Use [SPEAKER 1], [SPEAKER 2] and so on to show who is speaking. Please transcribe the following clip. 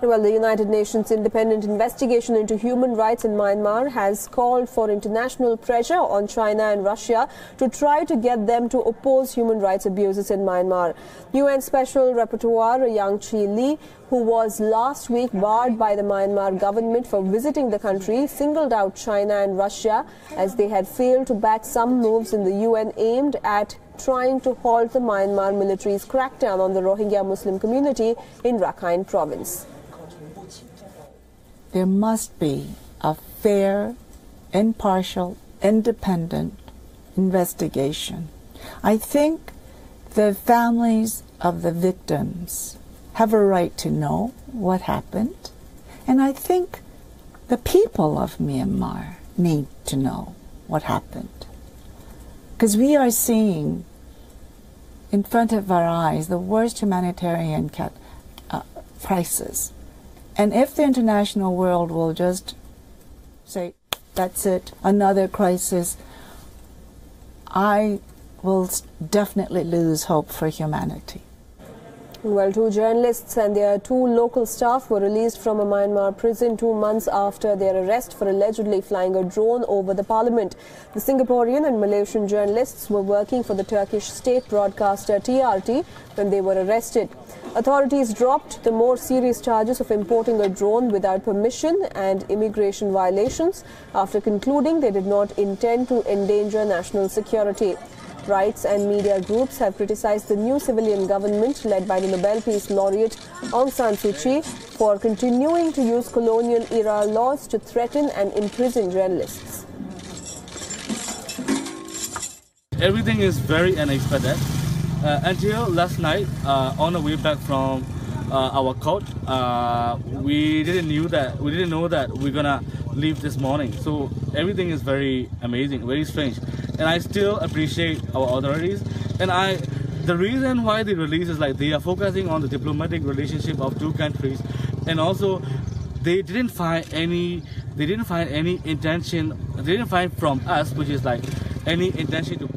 [SPEAKER 1] Well, the United Nations independent investigation into human rights in Myanmar has called for international pressure on China and Russia to try to get them to oppose human rights abuses in Myanmar. UN Special Rapporteur Yang Chi Lee, who was last week barred by the Myanmar government for visiting the country, singled out China and Russia as they had failed to back some moves in the UN aimed at trying to halt the Myanmar military's crackdown on the Rohingya Muslim community in Rakhine province.
[SPEAKER 2] There must be a fair, impartial, independent investigation. I think the families of the victims have a right to know what happened, and I think the people of Myanmar need to know what happened. Because we are seeing in front of our eyes the worst humanitarian crisis. And if the international world will just say, that's it, another crisis, I will definitely lose hope for humanity.
[SPEAKER 1] Well, 2 journalists and their 2 local staff were released from a Myanmar prison 2 months after their arrest for allegedly flying a drone over the parliament. The Singaporean and Malaysian journalists were working for the Turkish state broadcaster TRT when they were arrested. Authorities dropped the more serious charges of importing a drone without permission and immigration violations after concluding they did not intend to endanger national security. Rights and media groups have criticized the new civilian government led by the Nobel Peace Laureate Aung San Suu Kyi for continuing to use colonial-era laws to threaten and imprison journalists.
[SPEAKER 3] Everything is very unexpected. Until last night, on the way back from our court, we didn't know that we're gonna leave this morning. So everything is very amazing, very strange, and I still appreciate our authorities. And the reason why they release is like they are focusing on the diplomatic relationship of 2 countries, and also they didn't find any intention. They didn't find from us, which is like any intention to